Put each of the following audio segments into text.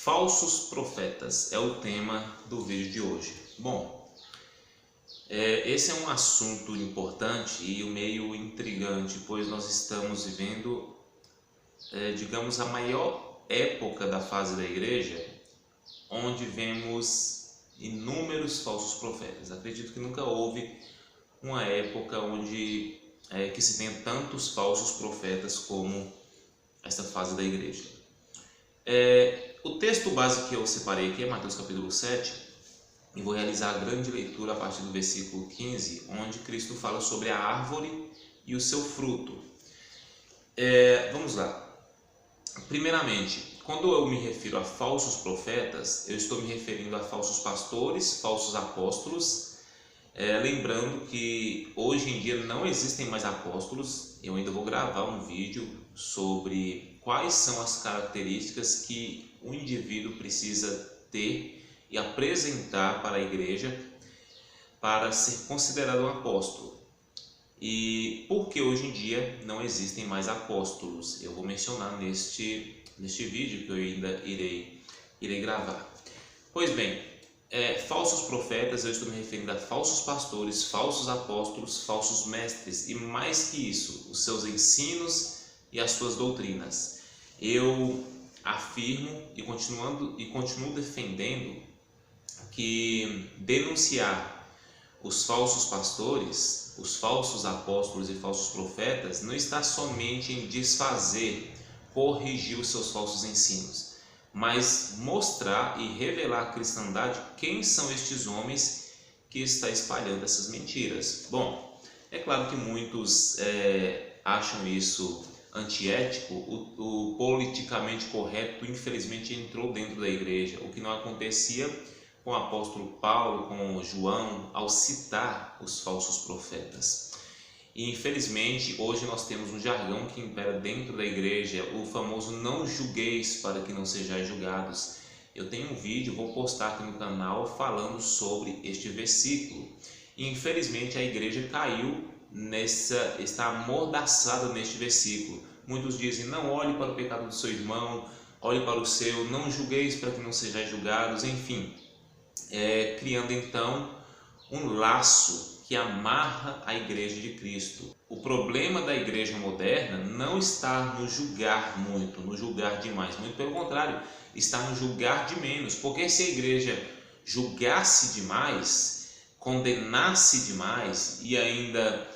Falsos profetas é o tema do vídeo de hoje. Bom, esse é um assunto importante e meio intrigante, pois nós estamos vivendo, digamos, a maior época da fase da igreja, onde vemos inúmeros falsos profetas. Acredito que nunca houve uma época onde que se tenha tantos falsos profetas como esta fase da igreja. O texto base que eu separei aqui é Mateus capítulo 7, e vou realizar a grande leitura a partir do versículo 15, onde Cristo fala sobre a árvore e o seu fruto. Vamos lá. Primeiramente, quando eu me refiro a falsos profetas, eu estou me referindo a falsos pastores, falsos apóstolos, lembrando que hoje em dia não existem mais apóstolos. Eu ainda vou gravar um vídeo sobre quais são as características que o indivíduo precisa ter e apresentar para a igreja para ser considerado um apóstolo. E por que hoje em dia não existem mais apóstolos? Eu vou mencionar neste vídeo que eu ainda irei gravar. Pois bem, falsos profetas, eu estou me referindo a falsos pastores, falsos apóstolos, falsos mestres, e mais que isso, os seus ensinos e as suas doutrinas. Eu afirmo e continuo defendendo que denunciar os falsos pastores, os falsos apóstolos e falsos profetas não está somente em desfazer, corrigir os seus falsos ensinos, mas mostrar e revelar à cristandade quem são estes homens que estão espalhando essas mentiras. Bom, é claro que muitos acham isso antiético. O politicamente correto infelizmente entrou dentro da igreja, o que não acontecia com o apóstolo Paulo, com João, ao citar os falsos profetas. E infelizmente hoje nós temos um jargão que impera dentro da igreja, o famoso não julgueis para que não sejais julgados. Eu tenho um vídeo, vou postar aqui no canal falando sobre este versículo. E infelizmente a igreja caiu está amordaçada neste versículo. Muitos dizem: não olhe para o pecado do seu irmão, olhe para o seu, não julgueis para que não sejais julgados, enfim, criando então um laço que amarra a igreja de Cristo. O problema da igreja moderna não está no julgar muito, no julgar demais, muito pelo contrário, está no julgar de menos, porque se a igreja julgasse demais, condenasse demais e ainda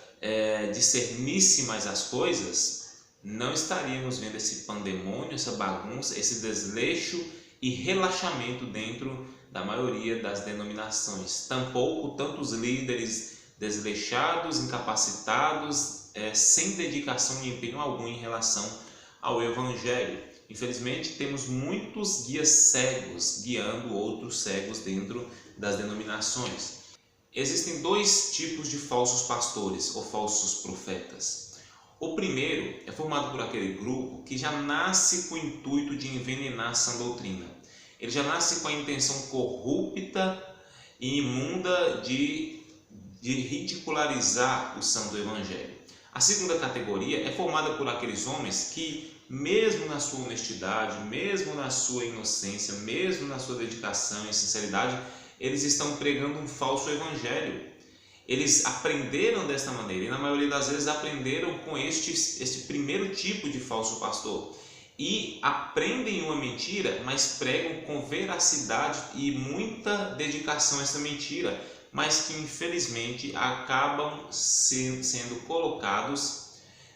discernisse mais as coisas, não estaríamos vendo esse pandemônio, essa bagunça, esse desleixo e relaxamento dentro da maioria das denominações. Tampouco tantos líderes desleixados, incapacitados, sem dedicação e empenho algum em relação ao Evangelho. Infelizmente, temos muitos guias cegos guiando outros cegos dentro das denominações. Existem dois tipos de falsos pastores ou falsos profetas. O primeiro é formado por aquele grupo que já nasce com o intuito de envenenar a sã doutrina. Ele já nasce com a intenção corrupta e imunda de ridicularizar o santo evangelho. A segunda categoria é formada por aqueles homens que, mesmo na sua honestidade, mesmo na sua inocência, mesmo na sua dedicação e sinceridade, eles estão pregando um falso evangelho. Eles aprenderam desta maneira, e na maioria das vezes aprenderam com este primeiro tipo de falso pastor. E aprendem uma mentira, mas pregam com veracidade e muita dedicação a essa mentira, mas que infelizmente acabam sendo colocados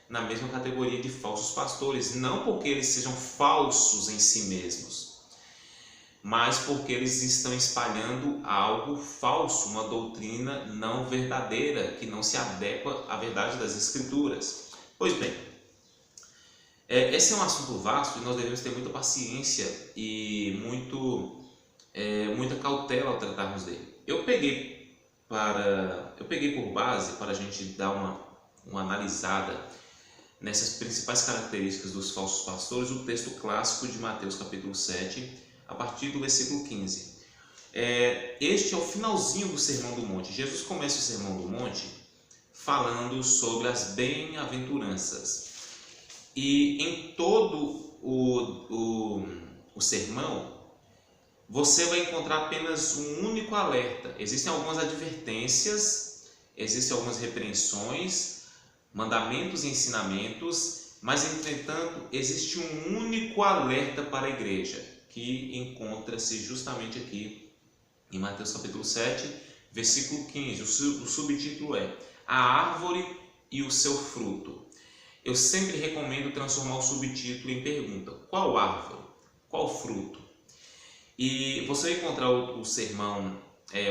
na mesma categoria de falsos pastores, não porque eles sejam falsos em si mesmos, mas porque eles estão espalhando algo falso, uma doutrina não verdadeira, que não se adequa à verdade das Escrituras. Pois bem, esse é um assunto vasto e nós devemos ter muita paciência e muita cautela ao tratarmos dele. Eu peguei por base, para a gente dar uma analisada nessas principais características dos falsos pastores, o texto clássico de Mateus capítulo 7, a partir do versículo 15. Este é o finalzinho do Sermão do Monte. Jesus começa o Sermão do Monte falando sobre as bem-aventuranças. E em todo o sermão, você vai encontrar apenas um único alerta. Existem algumas advertências, existem algumas repreensões, mandamentos e ensinamentos, mas entretanto existe um único alerta para a igreja, que encontra-se justamente aqui em Mateus capítulo 7, versículo 15. O subtítulo é A Árvore e o Seu Fruto. Eu sempre recomendo transformar o subtítulo em pergunta: qual árvore? Qual fruto? E você vai encontrar o sermão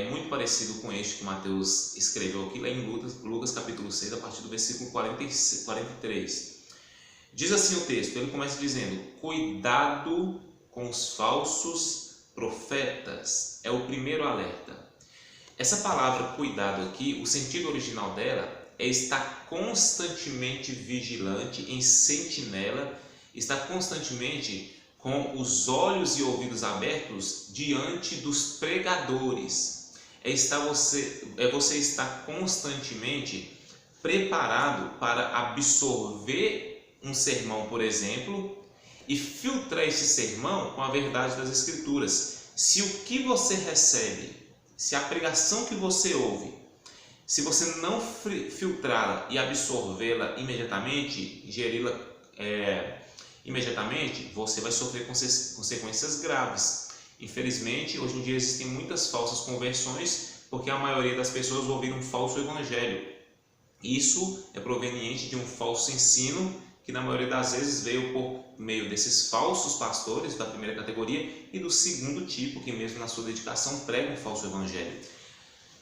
muito parecido com este que Mateus escreveu aqui, lá em Lucas capítulo 6, a partir do versículo 43. Diz assim o texto, ele começa dizendo: cuidado com os falsos profetas. É o primeiro alerta. Essa palavra cuidado aqui, o sentido original dela é estar constantemente vigilante, em sentinela, estar constantemente com os olhos e ouvidos abertos diante dos pregadores. Você estar constantemente preparado para absorver um sermão, por exemplo, e filtrar esse sermão com a verdade das Escrituras. Se o que você recebe, se a pregação que você ouve, se você não filtrá-la e absorvê-la imediatamente, ingeri-la imediatamente, você vai sofrer consequências graves. Infelizmente, hoje em dia existem muitas falsas conversões, porque a maioria das pessoas ouviram um falso evangelho. Isso é proveniente de um falso ensino, que na maioria das vezes veio por meio desses falsos pastores da primeira categoria e do segundo tipo, que mesmo na sua dedicação prega um falso evangelho.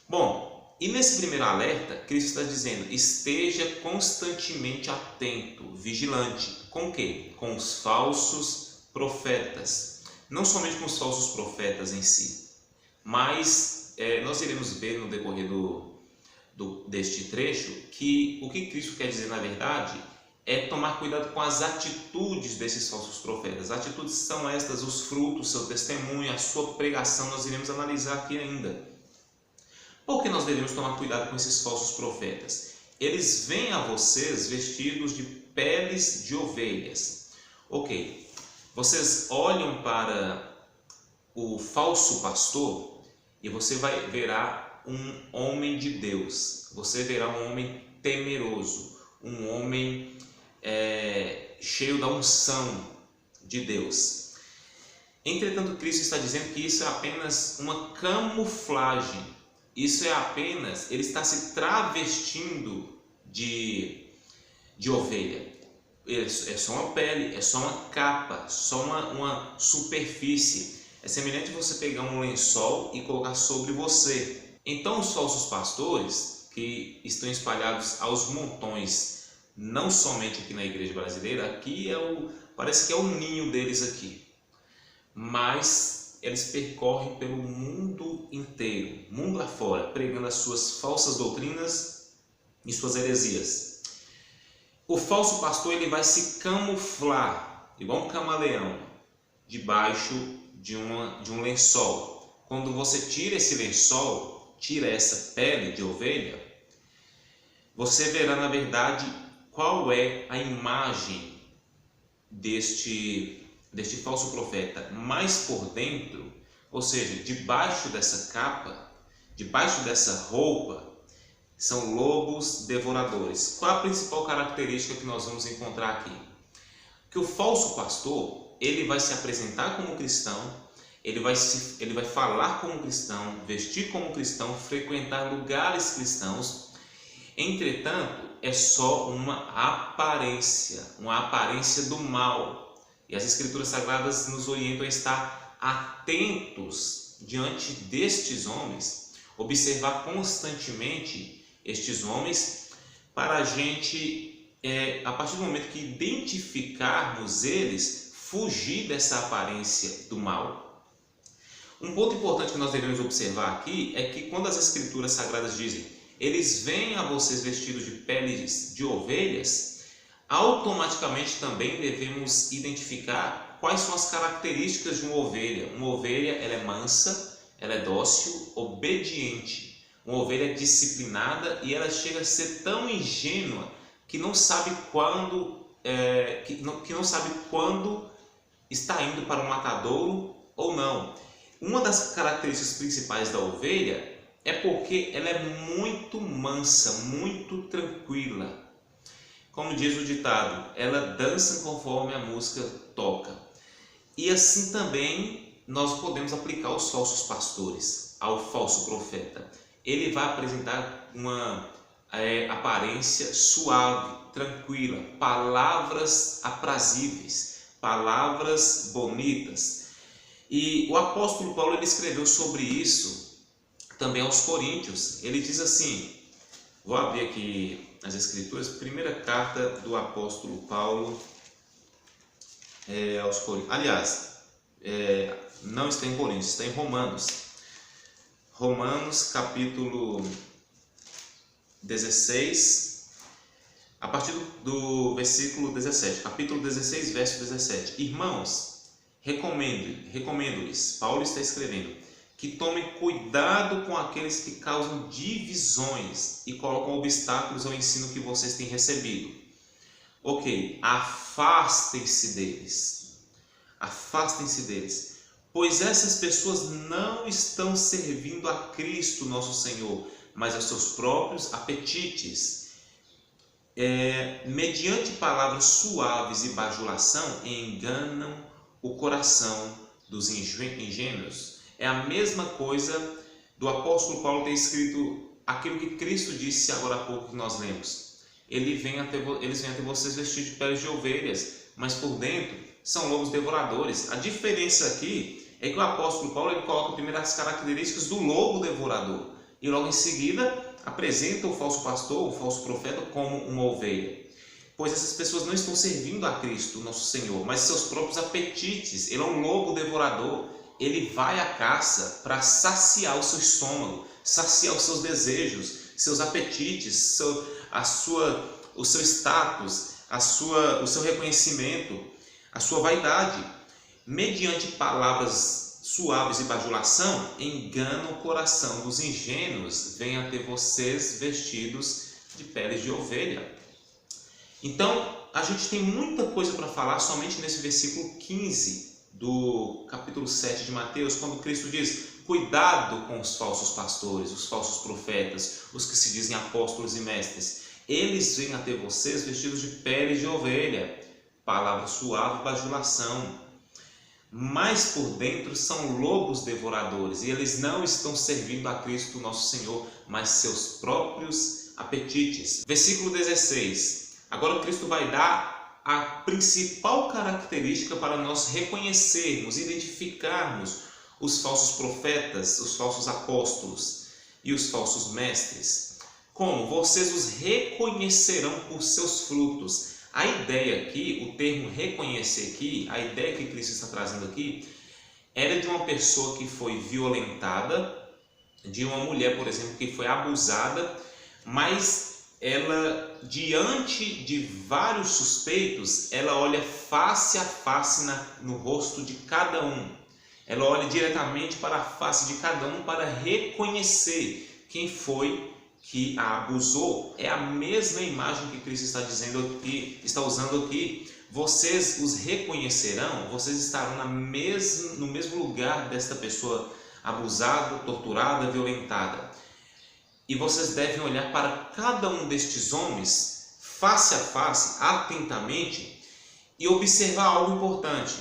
Bom, e nesse primeiro alerta, Cristo está dizendo: esteja constantemente atento, vigilante. Com o quê? Com os falsos profetas. Não somente com os falsos profetas em si, mas nós iremos ver no decorrer deste trecho que o que Cristo quer dizer na verdade é tomar cuidado com as atitudes desses falsos profetas. As atitudes são estas, os frutos, seu testemunho, a sua pregação, nós iremos analisar aqui ainda. Por que nós devemos tomar cuidado com esses falsos profetas? Eles vêm a vocês vestidos de peles de ovelhas. Ok, vocês olham para o falso pastor e você verá um homem de Deus. Você verá um homem temeroso, um homem cheio da unção de Deus. Entretanto, Cristo está dizendo que isso é apenas uma camuflagem. Isso é apenas, ele está se travestindo de ovelha. É só uma pele, é só uma capa, só uma superfície. É semelhante você pegar um lençol e colocar sobre você. Então os falsos pastores, que estão espalhados aos montões, não somente aqui na igreja brasileira, aqui parece que é o ninho deles aqui, mas eles percorrem pelo mundo inteiro, mundo afora, pregando as suas falsas doutrinas e suas heresias. O falso pastor ele vai se camuflar, igual um camaleão, debaixo de um lençol. Quando você tira esse lençol, tira essa pele de ovelha, você verá na verdade qual é a imagem deste falso profeta. Mas por dentro, ou seja, debaixo dessa capa, debaixo dessa roupa, são lobos devoradores. Qual a principal característica que nós vamos encontrar aqui? Que o falso pastor, ele vai se apresentar como cristão, ele vai falar como cristão, vestir como cristão, frequentar lugares cristãos. Entretanto, é só uma aparência do mal. E as Escrituras Sagradas nos orientam a estar atentos diante destes homens, observar constantemente estes homens, para a gente, a partir do momento que identificarmos eles, fugir dessa aparência do mal. Um ponto importante que nós devemos observar aqui é que quando as Escrituras Sagradas dizem: eles vêm a vocês vestidos de peles de ovelhas, automaticamente também devemos identificar quais são as características de uma ovelha. Uma ovelha, ela é mansa, ela é dócil, obediente. Uma ovelha disciplinada, e ela chega a ser tão ingênua que não sabe quando está indo para um matadouro ou não. Uma das características principais da ovelha é porque ela é muito mansa, muito tranquila. Como diz o ditado, ela dança conforme a música toca. E assim também nós podemos aplicar aos falsos pastores, ao falso profeta. Ele vai apresentar uma aparência suave, tranquila, palavras aprazíveis, palavras bonitas. E o apóstolo Paulo ele escreveu sobre isso também aos Coríntios. Ele diz assim, vou abrir aqui as Escrituras, primeira carta do apóstolo Paulo aos Coríntios. Aliás, não está em Coríntios, está em Romanos. Romanos capítulo 16, a partir do versículo 17. Capítulo 16, verso 17. Irmãos, recomendo-lhes, Paulo está escrevendo, que tomem cuidado com aqueles que causam divisões e colocam obstáculos ao ensino que vocês têm recebido. Ok, afastem-se deles, pois essas pessoas não estão servindo a Cristo nosso Senhor, mas a seus próprios apetites. Mediante palavras suaves e bajulação, enganam o coração dos ingênuos. É a mesma coisa do apóstolo Paulo ter escrito aquilo que Cristo disse agora há pouco que nós lemos. Eles vêm até vocês vestidos de peles de ovelhas, mas por dentro são lobos devoradores. A diferença aqui é que o apóstolo Paulo ele coloca primeiro as características do lobo devorador e logo em seguida apresenta o falso pastor, o falso profeta como uma ovelha. Pois essas pessoas não estão servindo a Cristo, nosso Senhor, mas seus próprios apetites. Ele é um lobo devorador. Ele vai à caça para saciar o seu estômago, saciar os seus desejos, seus apetites, o seu status, o seu reconhecimento, a sua vaidade. Mediante palavras suaves e bajulação, engana o coração dos ingênuos, venha ter vocês vestidos de peles de ovelha. Então, a gente tem muita coisa para falar somente nesse versículo 15 do capítulo 7 de Mateus, quando Cristo diz, cuidado com os falsos pastores, os falsos profetas, os que se dizem apóstolos e mestres. Eles vêm até vocês vestidos de pele de ovelha, palavra suave, bajulação. Mas por dentro são lobos devoradores, e eles não estão servindo a Cristo nosso Senhor, mas seus próprios apetites. Versículo 16. Agora Cristo vai dar a principal característica para nós reconhecermos, identificarmos os falsos profetas, os falsos apóstolos e os falsos mestres. Como? Vocês os reconhecerão por seus frutos. A ideia aqui, o termo reconhecer aqui, a ideia que Cristo está trazendo aqui, era de uma pessoa que foi violentada, de uma mulher, por exemplo, que foi abusada, mas ela, diante de vários suspeitos, ela olha face a face no rosto de cada um. Ela olha diretamente para a face de cada um para reconhecer quem foi que a abusou. É a mesma imagem que Cristo está dizendo aqui, está usando aqui. Vocês os reconhecerão, vocês estarão no mesmo lugar desta pessoa abusada, torturada, violentada. E vocês devem olhar para cada um destes homens, face a face, atentamente, e observar algo importante.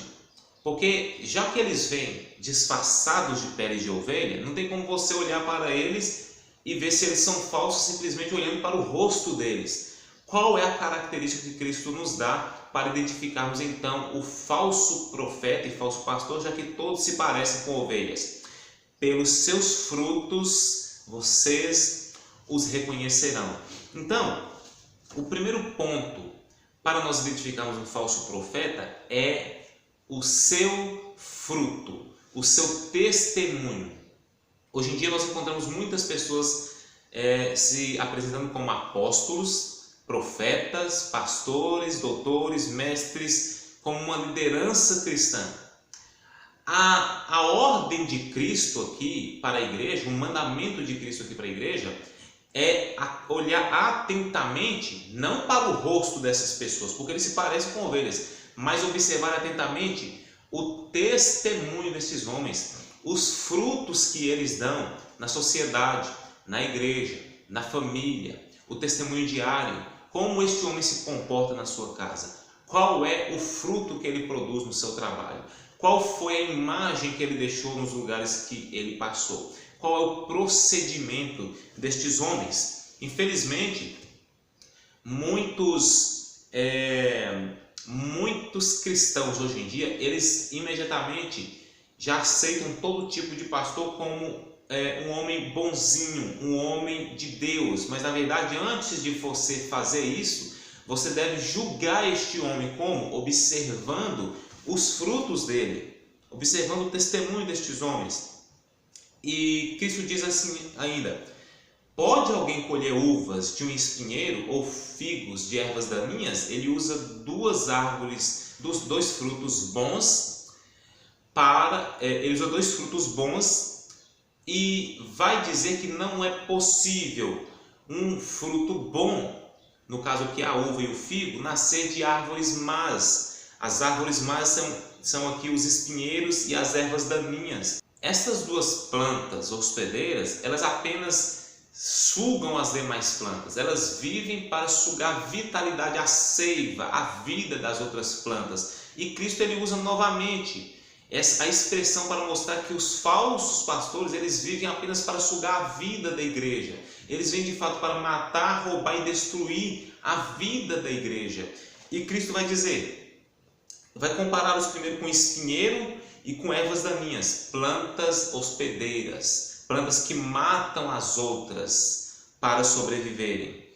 Porque já que eles vêm disfarçados de pele de ovelha, não tem como você olhar para eles e ver se eles são falsos simplesmente olhando para o rosto deles. Qual é a característica que Cristo nos dá para identificarmos então o falso profeta e falso pastor, já que todos se parecem com ovelhas? Pelos seus frutos vocês os reconhecerão. Então, o primeiro ponto para nós identificarmos um falso profeta é o seu fruto, o seu testemunho. Hoje em dia nós encontramos muitas pessoas se apresentando como apóstolos, profetas, pastores, doutores, mestres, como uma liderança cristã. A ordem de Cristo aqui para a igreja, o mandamento de Cristo aqui para a igreja, é olhar atentamente, não para o rosto dessas pessoas, porque eles se parecem com ovelhas, mas observar atentamente o testemunho desses homens, os frutos que eles dão na sociedade, na igreja, na família, o testemunho diário, como este homem se comporta na sua casa, qual é o fruto que ele produz no seu trabalho, qual foi a imagem que ele deixou nos lugares que ele passou, qual é o procedimento destes homens. Infelizmente, muitos cristãos hoje em dia, eles imediatamente já aceitam todo tipo de pastor como um homem bonzinho, um homem de Deus. Mas na verdade, antes de você fazer isso, você deve julgar este homem como? Observando os frutos dele, observando o testemunho destes homens. E Cristo diz assim ainda: pode alguém colher uvas de um espinheiro ou figos de ervas daninhas? Ele usa duas árvores, dois frutos bons ele usa dois frutos bons e vai dizer que não é possível um fruto bom, no caso aqui a uva e o figo, nascer de árvores más. As árvores más são aqui os espinheiros e as ervas daninhas. Estas duas plantas hospedeiras, elas apenas sugam as demais plantas, elas vivem para sugar a vitalidade, a seiva, a vida das outras plantas. E Cristo ele usa novamente a expressão para mostrar que os falsos pastores, eles vivem apenas para sugar a vida da igreja. Eles vêm de fato para matar, roubar e destruir a vida da igreja. E Cristo vai dizer, vai compará-los primeiro com espinheiro e com ervas daninhas, plantas hospedeiras, plantas que matam as outras para sobreviverem.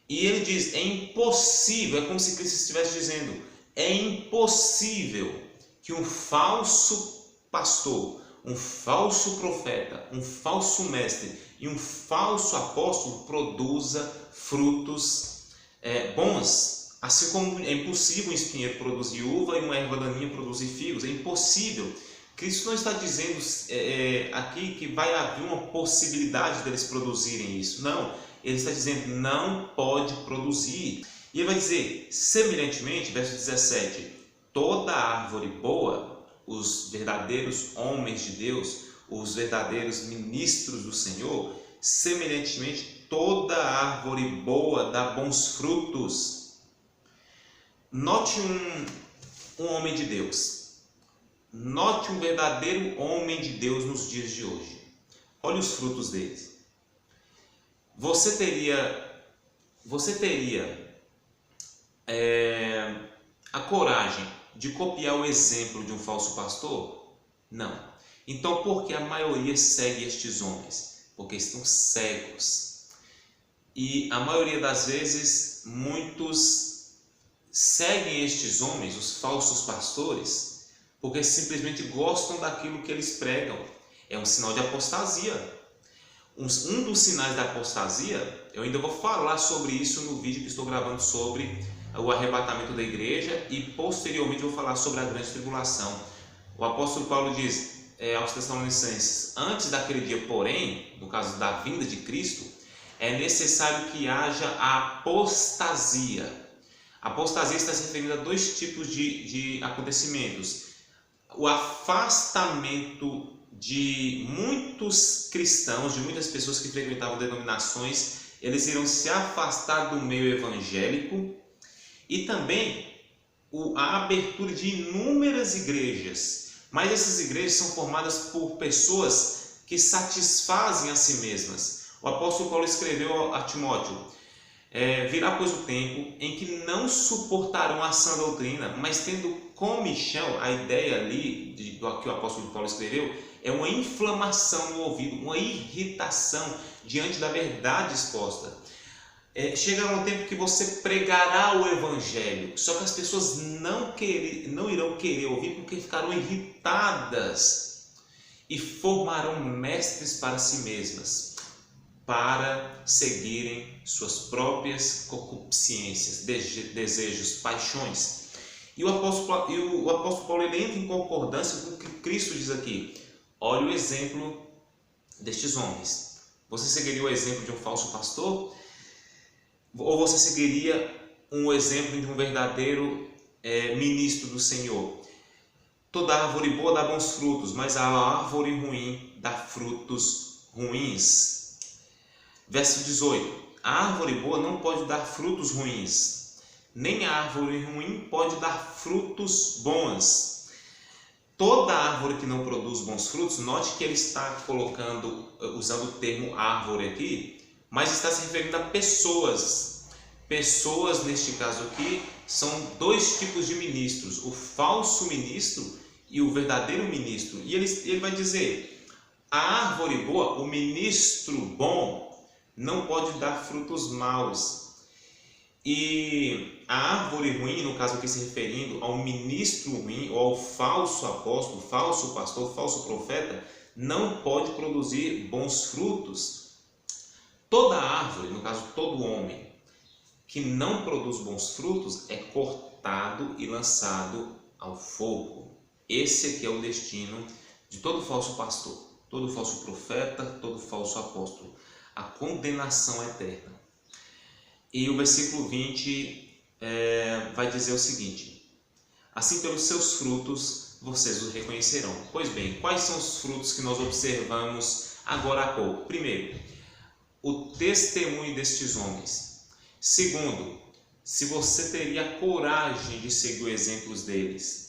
E ele diz, é impossível, é como se Cristo estivesse dizendo, é impossível que um falso pastor, um falso profeta, um falso mestre e um falso apóstolo produza frutos bons. Assim como é impossível um espinheiro produzir uva e uma erva daninha produzir figos, é impossível. Cristo não está dizendo aqui que vai haver uma possibilidade deles produzirem isso. Não, ele está dizendo não pode produzir. E ele vai dizer, semelhantemente, verso 17, toda árvore boa, os verdadeiros homens de Deus, os verdadeiros ministros do Senhor, semelhantemente toda árvore boa dá bons frutos. Note um homem de Deus, note um verdadeiro homem de Deus nos dias de hoje. Olhe os frutos deles. Você teria a coragem de copiar o exemplo de um falso pastor? Não. Então por que a maioria segue estes homens? Porque estão cegos. E a maioria das vezes muitos seguem estes homens, os falsos pastores, porque simplesmente gostam daquilo que eles pregam. É um sinal de apostasia. Um dos sinais da apostasia, eu ainda vou falar sobre isso no vídeo que estou gravando sobre o arrebatamento da igreja e posteriormente vou falar sobre a grande tribulação. O apóstolo Paulo diz aos Tessalonicenses, antes daquele dia, porém, no caso da vinda de Cristo, é necessário que haja a apostasia. A apostasia está se referindo a dois tipos de acontecimentos. O afastamento de muitos cristãos, de muitas pessoas que frequentavam denominações, eles irão se afastar do meio evangélico, e também a abertura de inúmeras igrejas. Mas essas igrejas são formadas por pessoas que satisfazem a si mesmas. O apóstolo Paulo escreveu a Timóteo, virá pois o tempo em que não suportarão a sã doutrina, mas tendo comichão, a ideia ali do que o apóstolo Paulo escreveu, é uma inflamação no ouvido, uma irritação diante da verdade exposta. Chegará um tempo que você pregará o evangelho, só que as pessoas não irão querer ouvir porque ficarão irritadas e formarão mestres para si mesmas, para seguirem suas próprias concupiscências, desejos, paixões. E o apóstolo Paulo ele entra em concordância com o que Cristo diz aqui. Olha o exemplo destes homens. Você seguiria o exemplo de um falso pastor? Ou você seguiria um exemplo de um verdadeiro ministro do Senhor? Toda árvore boa dá bons frutos, mas a árvore ruim dá frutos ruins. Verso 18. A árvore boa não pode dar frutos ruins, nem a árvore ruim pode dar frutos bons. Toda árvore que não produz bons frutos, note que ele está usando o termo árvore aqui, mas está se referindo a pessoas. Pessoas, neste caso aqui, são dois tipos de ministros, o falso ministro e o verdadeiro ministro. E ele vai dizer, a árvore boa, o ministro bom, não pode dar frutos maus. E a árvore ruim, no caso aqui se referindo ao ministro ruim, ou ao falso apóstolo, falso pastor, falso profeta, não pode produzir bons frutos. Toda árvore, no caso todo homem, que não produz bons frutos, é cortado e lançado ao fogo. Esse aqui é o destino de todo falso pastor, todo falso profeta, todo falso apóstolo. A condenação eterna. E o versículo 20 vai dizer o seguinte: assim pelos seus frutos vocês os reconhecerão. Pois bem, quais são os frutos que nós observamos agora há pouco? Primeiro, o testemunho destes homens. Segundo, se você teria coragem de seguir os exemplos deles.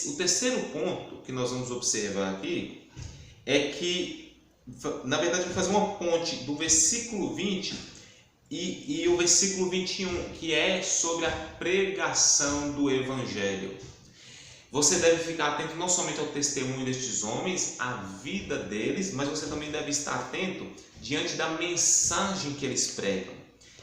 O terceiro ponto que nós vamos observar aqui é que, na verdade, vou fazer uma ponte do versículo 20 e o versículo 21, que é sobre a pregação do Evangelho. Você deve ficar atento não somente ao testemunho destes homens, à vida deles, mas você também deve estar atento diante da mensagem que eles pregam.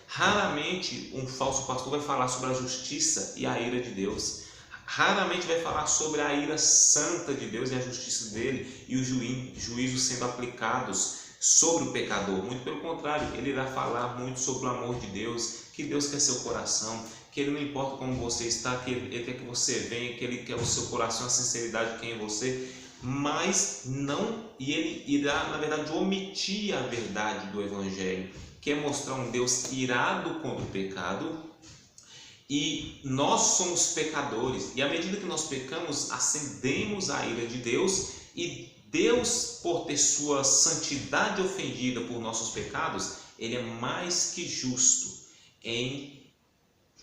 Raramente um falso pastor vai falar sobre a justiça e a ira de Deus. Raramente vai falar sobre a ira santa de Deus e a justiça dele e os juízos sendo aplicados sobre o pecador. Muito pelo contrário, ele irá falar muito sobre o amor de Deus, que Deus quer seu coração, que ele não importa como você está, que ele quer que você venha, que ele quer o seu coração, a sinceridade de quem é você, mas não, e ele irá, na verdade, omitir a verdade do Evangelho, que é mostrar um Deus irado contra o pecado. E nós somos pecadores, e à medida que nós pecamos, acendemos a ira de Deus, e Deus, por ter sua santidade ofendida por nossos pecados, ele é mais que justo em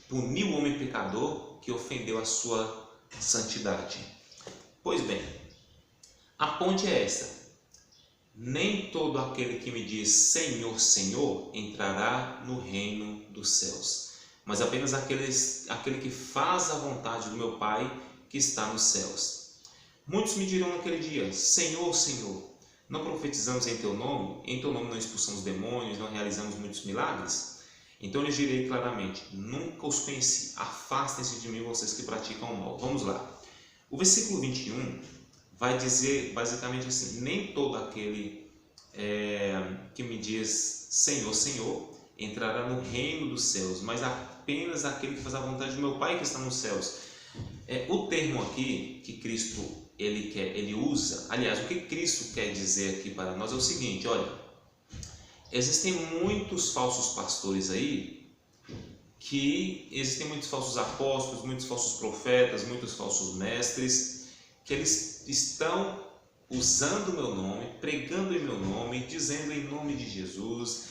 punir o homem pecador que ofendeu a sua santidade. Pois bem, a ponte é esta: nem todo aquele que me diz Senhor, Senhor entrará no reino dos céus, mas apenas aquele que faz a vontade do meu Pai que está nos céus. Muitos me dirão naquele dia, Senhor, Senhor, não profetizamos em teu nome não expulsamos demônios, não realizamos muitos milagres? Então eu lhes direi claramente, nunca os conheci, afastem-se de mim vocês que praticam o mal. Vamos lá. O versículo 21 vai dizer basicamente assim, nem todo aquele que me diz Senhor, Senhor, entrará no reino dos céus, mas apenas aquele que faz a vontade do meu Pai que está nos céus. O termo aqui que Cristo ele usa, aliás, o que Cristo quer dizer aqui para nós é o seguinte: olha, existem muitos falsos pastores aí, existem muitos falsos apóstolos, muitos falsos profetas, muitos falsos mestres, que eles estão usando o meu nome, pregando em meu nome, dizendo em nome de Jesus,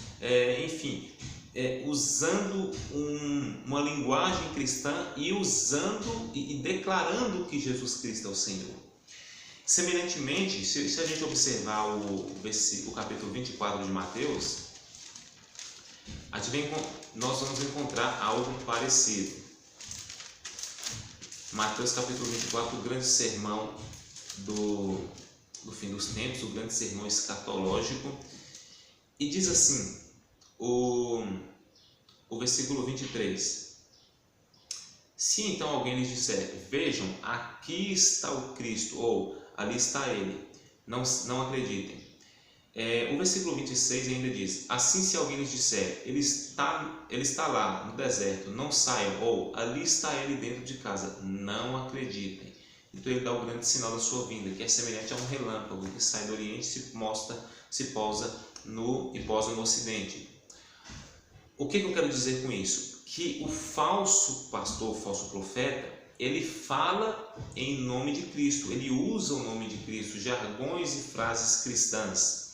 usando uma linguagem cristã e usando e declarando que Jesus Cristo é o Senhor. Semelhantemente, se a gente observar o capítulo 24 de Mateus, nós vamos encontrar algo parecido. Mateus capítulo 24, o grande sermão do fim dos tempos, o grande sermão escatológico, e diz assim, o versículo 23: se então alguém lhes disser, vejam, aqui está o Cristo, ou ali está ele, não acreditem. O versículo 26 ainda diz, assim se alguém lhes disser, ele está lá no deserto, não saiam, ou ali está ele dentro de casa, não acreditem. Então ele dá o grande sinal da sua vinda, que é semelhante a um relâmpago que sai do oriente e se posa no ocidente. O que eu quero dizer com isso? Que o falso pastor, o falso profeta, ele fala em nome de Cristo, ele usa o nome de Cristo, jargões e frases cristãs.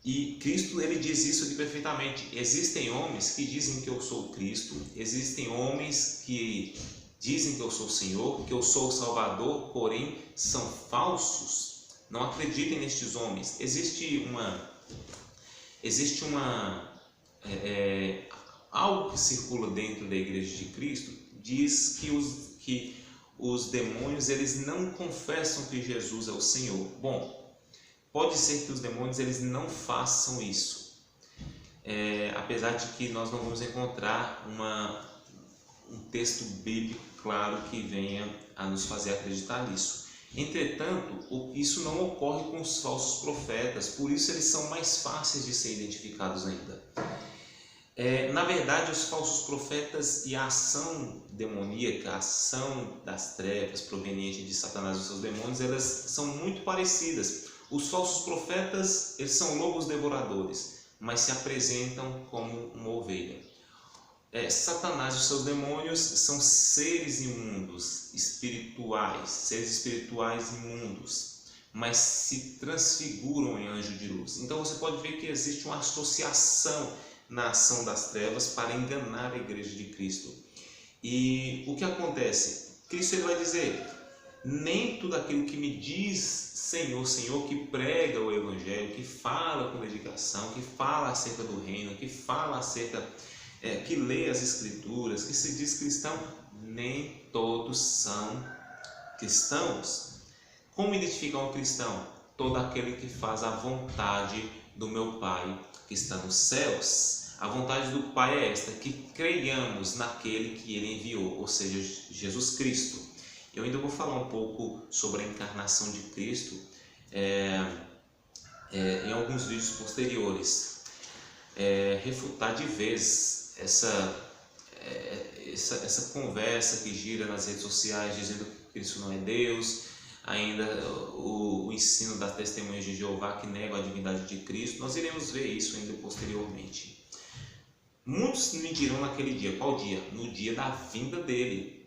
E Cristo, ele diz isso de perfeitamente. Existem homens que dizem que eu sou Cristo, existem homens que dizem que eu sou o Senhor, que eu sou o Salvador, porém são falsos. Não acreditem nestes homens. Existe algo que circula dentro da Igreja de Cristo, diz que os demônios, eles não confessam que Jesus é o Senhor. Bom, pode ser que os demônios, eles não façam isso, apesar de que nós não vamos encontrar um texto bíblico claro que venha a nos fazer acreditar nisso. Entretanto, isso não ocorre com os falsos profetas, por isso eles são mais fáceis de ser identificados ainda. Na verdade, os falsos profetas e a ação demoníaca, a ação das trevas proveniente de Satanás e seus demônios, elas são muito parecidas. Os falsos profetas, eles são lobos devoradores, mas se apresentam como uma ovelha. Satanás e os seus demônios são seres imundos, seres espirituais imundos, mas se transfiguram em anjo de luz. Então você pode ver que existe uma associação na ação das trevas para enganar a Igreja de Cristo. E o que acontece? Cristo, ele vai dizer: nem tudo aquilo que me diz Senhor, Senhor, que prega o Evangelho, que fala com dedicação, que fala acerca do reino, que fala acerca, que lê as Escrituras, que se diz cristão, nem todos são cristãos. Como identificar um cristão? Todo aquele que faz a vontade do meu Pai que está nos céus. A vontade do Pai é esta, que creiamos naquele que Ele enviou, ou seja, Jesus Cristo. Eu ainda vou falar um pouco sobre a encarnação de Cristo em alguns vídeos posteriores. Refutar de vez essa conversa que gira nas redes sociais dizendo que Cristo não é Deus, ainda o ensino das testemunhas de Jeová que negam a divindade de Cristo. Nós iremos ver isso ainda posteriormente. Muitos me dirão naquele dia. Qual dia? No dia da vinda dele.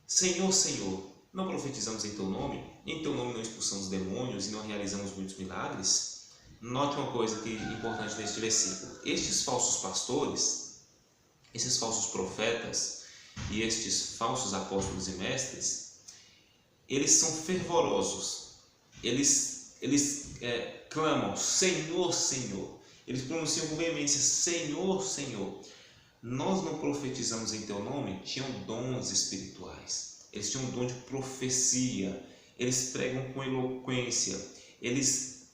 Senhor, Senhor, não profetizamos em teu nome? Em teu nome não expulsamos demônios e não realizamos muitos milagres? Note uma coisa que é importante neste versículo. Estes falsos pastores, esses falsos profetas e estes falsos apóstolos e mestres, eles são fervorosos. Eles clamam: Senhor, Senhor. Eles pronunciam com veemência: Senhor, Senhor. Nós não profetizamos em teu nome? Tinham dons espirituais, eles tinham um dom de profecia, eles pregam com eloquência, eles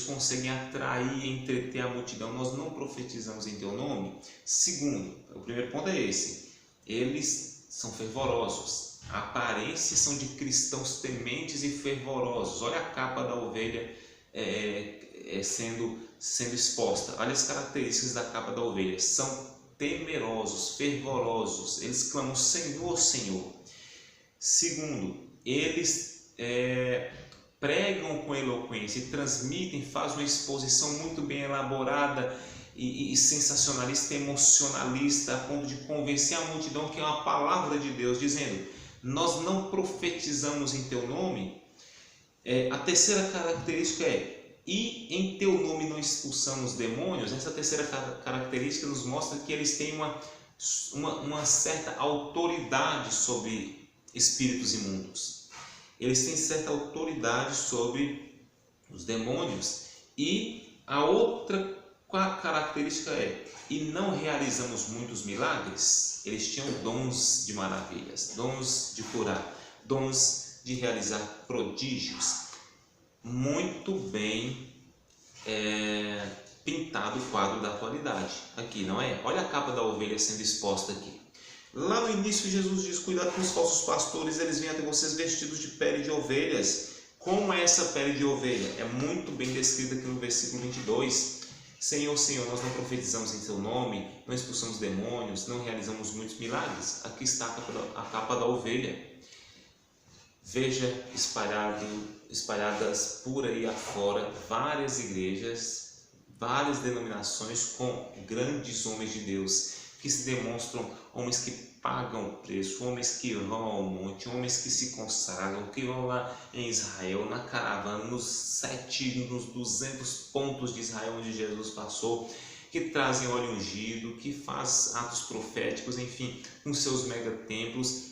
conseguem atrair e entreter a multidão. Nós não profetizamos em teu nome? Segundo, o primeiro ponto é esse: eles são fervorosos, a aparência são de cristãos tementes e fervorosos. Olha a capa da ovelha sendo exposta. Olha as características da capa da ovelha: são temerosos, fervorosos, eles clamam Senhor, Senhor. Segundo, eles pregam com eloquência e transmitem, fazem uma exposição muito bem elaborada e sensacionalista, emocionalista, a ponto de convencer a multidão que é uma palavra de Deus, dizendo: nós não profetizamos em teu nome. A terceira característica e em teu nome não expulsamos demônios. Essa terceira característica nos mostra que eles têm uma certa autoridade sobre espíritos imundos. Eles têm certa autoridade sobre os demônios. E a outra característica e não realizamos muitos milagres. Eles tinham dons de maravilhas, dons de curar, dons de realizar prodígios. Muito bem pintado o quadro da atualidade aqui, não é? Olha a capa da ovelha sendo exposta aqui. Lá no início Jesus diz: cuidado com os falsos pastores, eles vêm até vocês vestidos de pele de ovelhas. Como é essa pele de ovelha? É muito bem descrita aqui no versículo 22. Senhor, Senhor, nós não profetizamos em teu nome, não expulsamos demônios, não realizamos muitos milagres. Aqui está a capa da ovelha. Veja espalhadas por aí afora várias igrejas, várias denominações com grandes homens de Deus, que se demonstram homens que pagam o preço, homens que vão ao monte, homens que se consagram, que vão lá em Israel, na caravana, nos 200 pontos de Israel onde Jesus passou, que trazem óleo ungido, que faz atos proféticos, enfim, com seus megatemplos.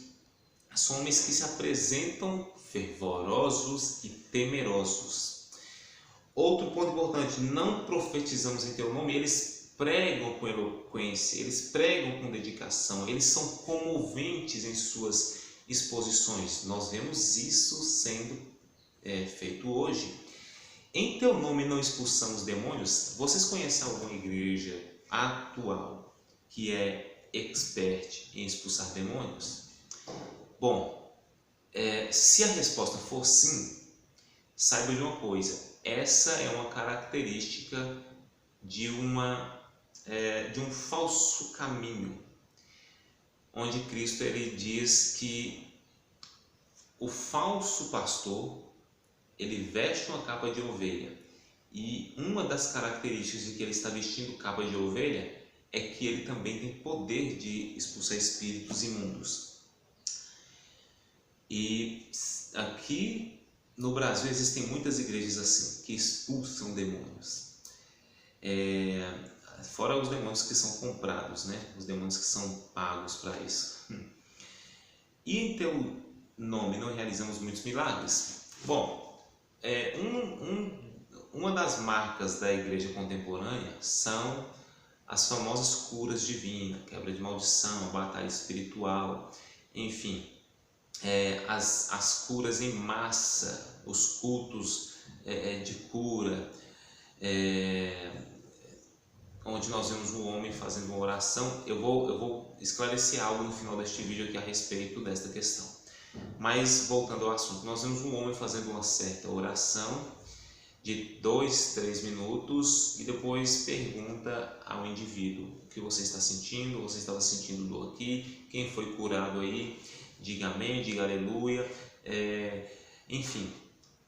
São homens que se apresentam fervorosos e temerosos. Outro ponto importante, não profetizamos em teu nome. Eles pregam com eloquência, eles pregam com dedicação, eles são comoventes em suas exposições. Nós vemos isso sendo feito hoje. Em teu nome não expulsamos demônios. Vocês conhecem alguma igreja atual que é expert em expulsar demônios? Bom, se a resposta for sim, saiba de uma coisa: essa é uma característica de um falso caminho, onde Cristo ele diz que o falso pastor ele veste uma capa de ovelha, e uma das características de que ele está vestindo capa de ovelha é que ele também tem poder de expulsar espíritos imundos. E aqui no Brasil existem muitas igrejas assim, que expulsam demônios. Fora os demônios que são comprados, né? Os demônios que são pagos para isso. E em teu nome não realizamos muitos milagres? Bom, uma das marcas da igreja contemporânea são as famosas curas divinas, quebra de maldição, batalha espiritual, enfim, as curas em massa, os cultos de cura, onde nós vemos um homem fazendo uma oração. Eu vou esclarecer algo no final deste vídeo aqui a respeito desta questão. Mas voltando ao assunto, nós vemos um homem fazendo uma certa oração de 2, 3 minutos e depois pergunta ao indivíduo: o que você está sentindo? Você estava sentindo dor aqui? Quem foi curado aí? Diga amém, diga aleluia. Enfim,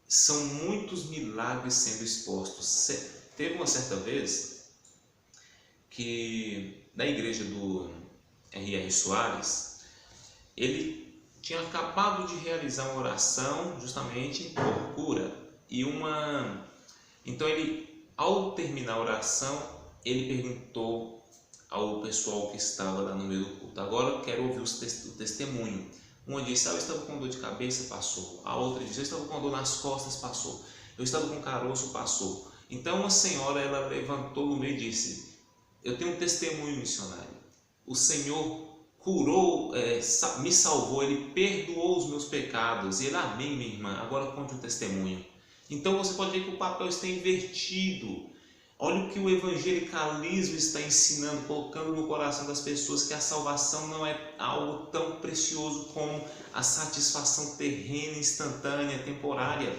são muitos milagres sendo expostos. Teve uma certa vez que na igreja do R.R. Soares, ele tinha acabado de realizar uma oração justamente por cura. Então ele, ao terminar a oração, ele perguntou ao pessoal que estava lá no meio do culto: agora eu quero ouvir o testemunho. Uma disse: eu estava com dor de cabeça, passou. A outra disse: eu estava com dor nas costas, passou. Eu estava com caroço, passou. Então uma senhora, ela levantou no meio e disse: eu tenho um testemunho, missionário. O Senhor curou, me salvou, Ele perdoou os meus pecados. E ele: amém, minha irmã, agora conte um testemunho. Então você pode ver que o papel está invertido. Olha o que o evangelicalismo está ensinando, colocando no coração das pessoas que a salvação não é algo tão precioso como a satisfação terrena, instantânea, temporária.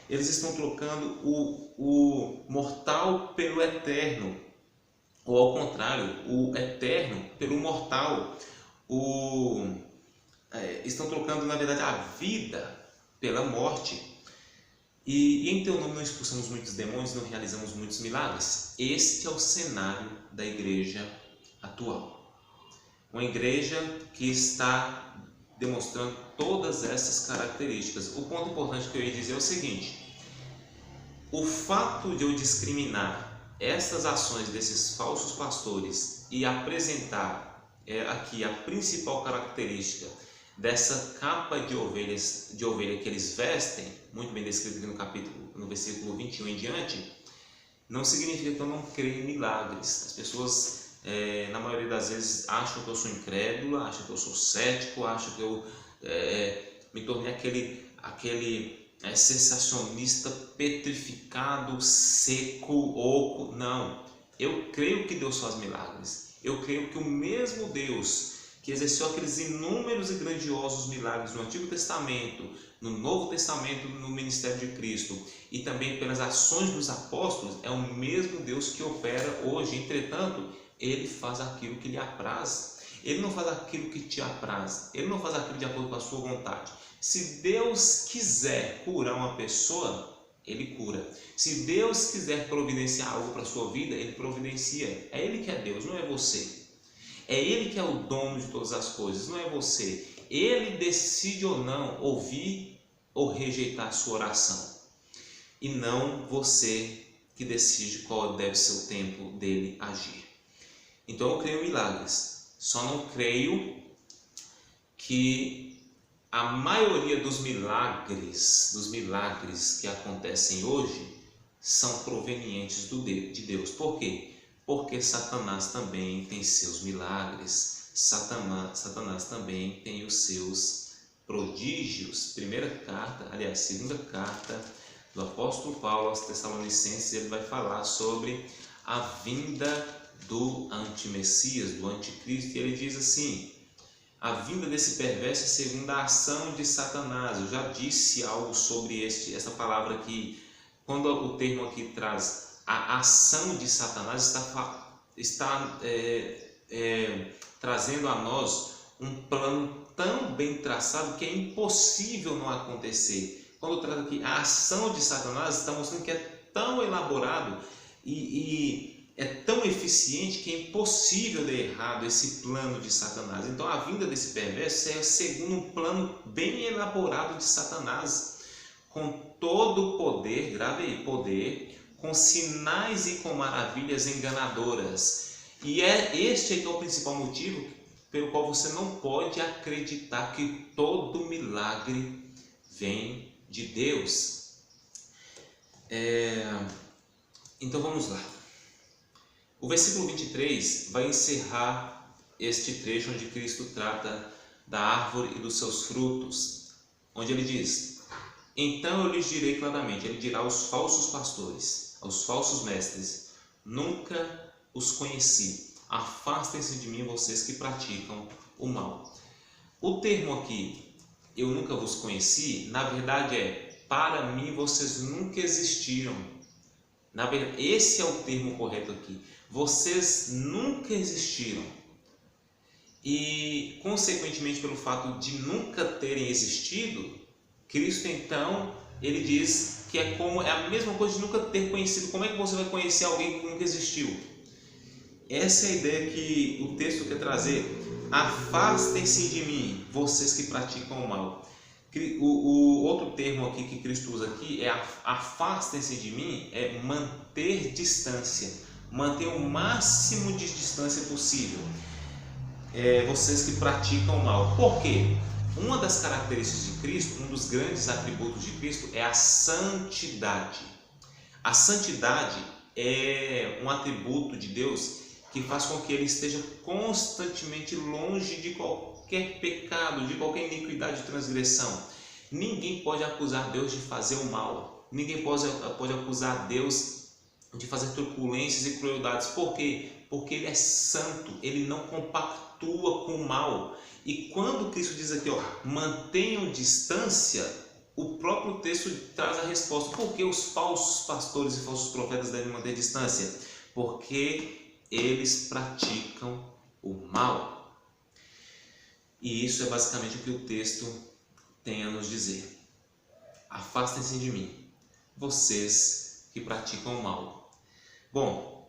Eles estão trocando o mortal pelo eterno, ou ao contrário, o eterno pelo mortal. Estão trocando, na verdade, a vida pela morte. E em teu nome não expulsamos muitos demônios, não realizamos muitos milagres. Este é o cenário da igreja atual. Uma igreja que está demonstrando todas essas características. O ponto importante que eu ia dizer é o seguinte: o fato de eu discriminar essas ações desses falsos pastores e apresentar aqui a principal característica dessa capa de ovelha que eles vestem, muito bem descrito aqui no versículo 21 em diante, não significa que eu não creio em milagres. As pessoas, na maioria das vezes, acham que eu sou incrédulo, acham que eu sou cético, acham que eu me tornei aquele sensacionista petrificado, seco, oco. Não, eu creio que Deus faz milagres. Eu creio que o mesmo Deus que exerceu aqueles inúmeros e grandiosos milagres no Antigo Testamento, no Novo Testamento, no ministério de Cristo, e também pelas ações dos apóstolos, é o mesmo Deus que opera hoje. Entretanto, Ele faz aquilo que lhe apraz. Ele não faz aquilo que te apraz. Ele não faz aquilo de acordo com a sua vontade. Se Deus quiser curar uma pessoa, Ele cura. Se Deus quiser providenciar algo para a sua vida, Ele providencia. É Ele que é Deus, não é você. É Ele que é o dono de todas as coisas, não é você. Ele decide ou não ouvir ou rejeitar a sua oração, e não você que decide qual deve ser o tempo dele agir. Então eu creio em milagres, só não creio que a maioria dos milagres que acontecem hoje são provenientes de Deus. Por quê? Porque Satanás também tem seus milagres, Satanás também tem os seus prodígios. Segunda carta do apóstolo Paulo aos Tessalonicenses, ele vai falar sobre a vinda do antimessias, do anticristo, e ele diz assim: a vinda desse perverso é segundo a ação de Satanás. Eu já disse algo sobre essa palavra aqui, quando o termo aqui traz a ação de Satanás, está trazendo a nós um plano tão bem traçado que é impossível não acontecer. Quando traz aqui a ação de Satanás, está mostrando que é tão elaborado e é tão eficiente que é impossível dar errado esse plano de Satanás. Então a vinda desse perverso é segundo um plano bem elaborado de Satanás, com todo o poder, grave aí, poder, com sinais e com maravilhas enganadoras. E este é o principal motivo pelo qual você não pode acreditar que todo milagre vem de Deus. Então vamos lá. O versículo 23 vai encerrar este trecho onde Cristo trata da árvore e dos seus frutos, onde ele diz: então eu lhes direi claramente, ele dirá aos falsos pastores, aos falsos mestres: nunca os conheci, afastem-se de mim vocês que praticam o mal. O termo aqui, eu nunca vos conheci, na verdade para mim vocês nunca existiram. Na verdade, esse é o termo correto aqui. Vocês nunca existiram. E, consequentemente, pelo fato de nunca terem existido, Cristo, então, ele diz que é a mesma coisa de nunca ter conhecido. Como é que você vai conhecer alguém que nunca existiu? Essa é a ideia que o texto quer trazer. Afastem-se de mim, vocês que praticam o mal. O outro termo aqui que Cristo usa aqui é afastem-se de mim, é manter distância, manter o máximo de distância possível. Vocês que praticam o mal. Por quê? Uma das características de Cristo, um dos grandes atributos de Cristo é a santidade. A santidade é um atributo de Deus que faz com que ele esteja constantemente longe de qualquer pecado, de qualquer iniquidade e transgressão. Ninguém pode acusar Deus de fazer o mal. Ninguém pode acusar Deus de fazer truculências e crueldades. Por quê? Porque ele é santo, ele não compactua com o mal. E quando Cristo diz aqui, mantenham distância, o próprio texto traz a resposta. Por que os falsos pastores e falsos profetas devem manter distância? Porque eles praticam o mal. E isso é basicamente o que o texto tem a nos dizer. Afastem-se de mim, vocês que praticam o mal. Bom,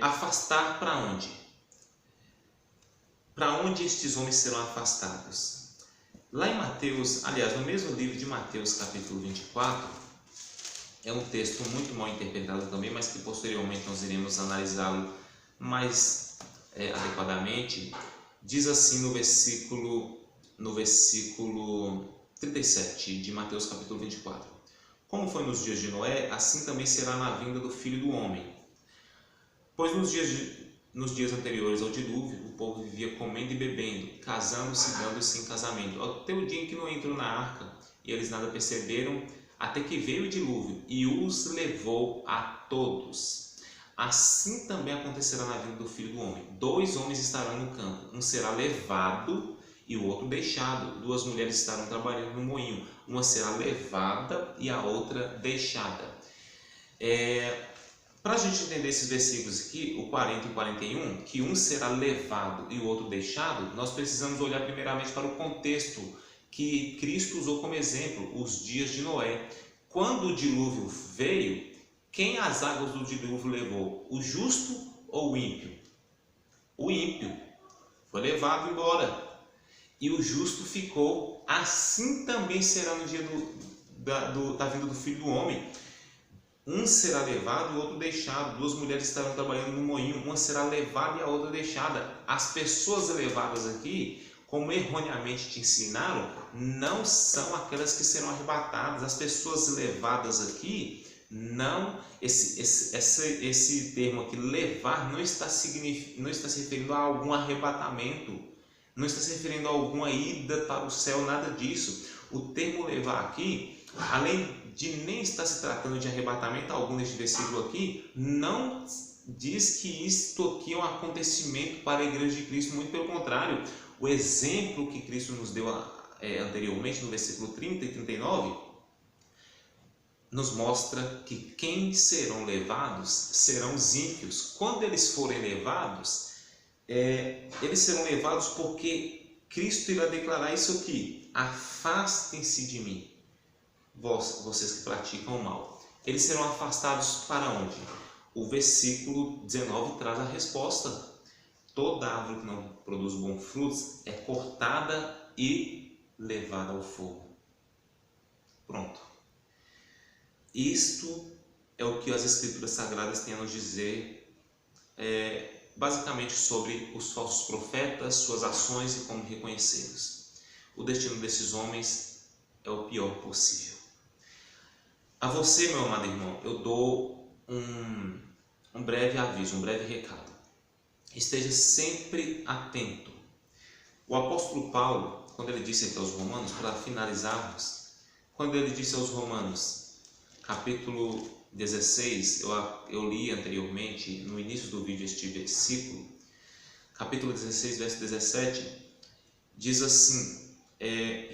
afastar para onde? Para onde estes homens serão afastados? Lá em Mateus, aliás, no mesmo livro de Mateus, capítulo 24, é um texto muito mal interpretado também, mas que posteriormente nós iremos analisá-lo mais adequadamente. Diz assim no versículo 37 de Mateus capítulo 24: como foi nos dias de Noé, assim também será na vinda do Filho do Homem. Pois nos dias anteriores ao dilúvio, o povo vivia comendo e bebendo, casando-se e dando-se em casamento, até o dia em que Noé entrou na arca, e eles nada perceberam, até que veio o dilúvio e os levou a todos. Assim também acontecerá na vinda do Filho do Homem. 2 homens estarão no campo, um será levado e o outro deixado. 2 mulheres estarão trabalhando no moinho, uma será levada e a outra deixada. Para a gente entender esses versículos aqui, o 40 e 41, que um será levado e o outro deixado, nós precisamos olhar primeiramente para o contexto que Cristo usou como exemplo, os dias de Noé. Quando o dilúvio veio, quem as águas do dilúvio levou? O justo ou o ímpio? O ímpio foi levado embora e o justo ficou. Assim também será no dia da vinda do Filho do Homem. Um será levado e o outro deixado. Duas mulheres estarão trabalhando no moinho, uma será levada e a outra deixada. As pessoas levadas aqui, como erroneamente te ensinaram, não são aquelas que serão arrebatadas. As pessoas levadas aqui, não, esse termo aqui, levar, não está se referindo a algum arrebatamento, não está se referindo a alguma ida para o céu, nada disso. O termo levar aqui, além de nem estar se tratando de arrebatamento algum neste versículo aqui, não diz que isto aqui é um acontecimento para a igreja de Cristo, muito pelo contrário. O exemplo que Cristo nos deu anteriormente, no versículo 30 e 39, nos mostra que quem serão levados serão os ímpios. Quando eles forem levados, eles serão levados porque Cristo irá declarar isso aqui: afastem-se de mim, vocês que praticam o mal. Eles serão afastados para onde? O versículo 19 traz a resposta: toda árvore que não produz bons frutos é cortada e levada ao fogo. Pronto. Isto é o que as Escrituras Sagradas têm a nos dizer, basicamente sobre os falsos profetas, suas ações e como reconhecê-los. O destino desses homens é o pior possível. A você, meu amado irmão, eu dou um breve aviso, um breve recado. Esteja sempre atento. O apóstolo Paulo, quando ele disse aqui aos Romanos, para finalizarmos, quando ele disse aos Romanos, capítulo 16, eu li anteriormente, no início do vídeo, este versículo, capítulo 16, verso 17, diz assim: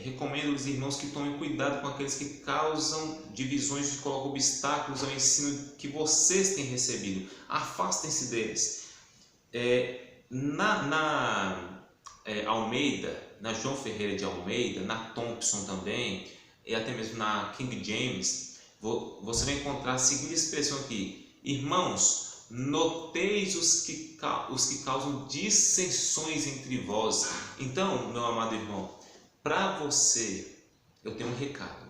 recomendo aos irmãos que tomem cuidado com aqueles que causam divisões e colocam obstáculos ao ensino que vocês têm recebido. Afastem-se deles. Na Almeida, na João Ferreira de Almeida, na Thompson também, e até mesmo na King James, você vai encontrar a seguinte expressão aqui: irmãos, noteis os que causam dissensões entre vós. Então, meu amado irmão, para você, eu tenho um recado: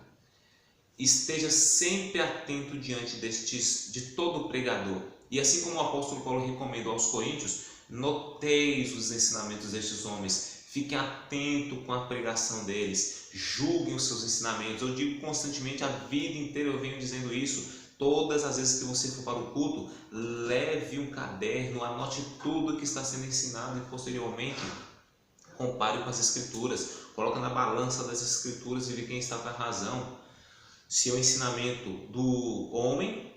esteja sempre atento diante de todo pregador. E assim como o apóstolo Paulo recomendou aos coríntios, noteis os ensinamentos destes homens, fiquem atentos com a pregação deles, julguem os seus ensinamentos. Eu digo constantemente, a vida inteira eu venho dizendo isso. Todas as vezes que você for para o culto, leve um caderno, anote tudo que está sendo ensinado e posteriormente compare com as Escrituras, coloque na balança das Escrituras e veja quem está com a razão. Se é o ensinamento do homem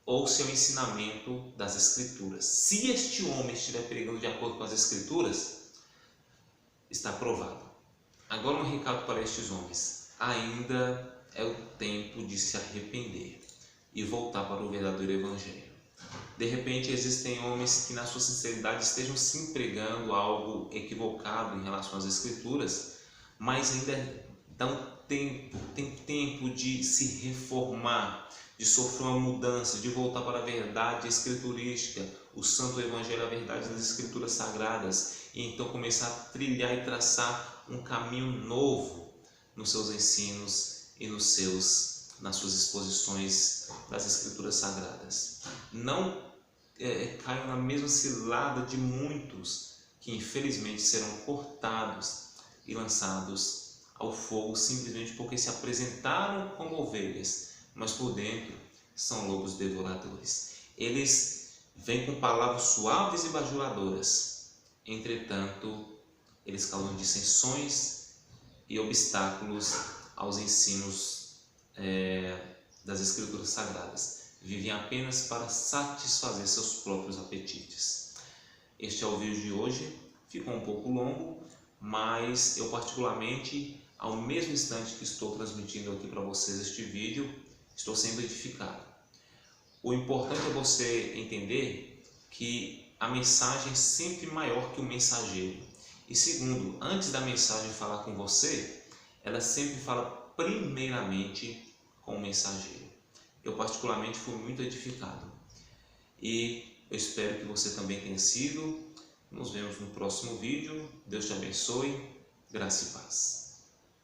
ou se é o ensinamento das Escrituras. Se este homem estiver pregando de acordo com as Escrituras, está provado. Agora um recado para estes homens: ainda é o tempo de se arrepender e voltar para o verdadeiro Evangelho. De repente existem homens que na sua sinceridade estejam se empregando algo equivocado em relação às Escrituras, mas ainda tem tempo de se reformar, de sofrer uma mudança, de voltar para a verdade escriturística, o santo Evangelho, a verdade das Escrituras Sagradas, e então começar a trilhar e traçar um caminho novo nos seus ensinos e nas suas exposições das Escrituras Sagradas. Não caiam na mesma cilada de muitos que infelizmente serão cortados e lançados ao fogo simplesmente porque se apresentaram como ovelhas, mas por dentro são lobos devoradores. Eles vêm com palavras suaves e bajuladoras, entretanto eles causam dissensões e obstáculos aos ensinos das Escrituras Sagradas. Vivem apenas para satisfazer seus próprios apetites. Este é o vídeo de hoje, ficou um pouco longo, mas eu particularmente, ao mesmo instante que estou transmitindo aqui para vocês este vídeo, estou sendo edificado. O importante é você entender que a mensagem é sempre maior que o mensageiro. E segundo, antes da mensagem falar com você, ela sempre fala primeiramente com o mensageiro. Eu particularmente fui muito edificado e eu espero que você também tenha sido. Nos vemos no próximo vídeo. Deus te abençoe. Graça e paz.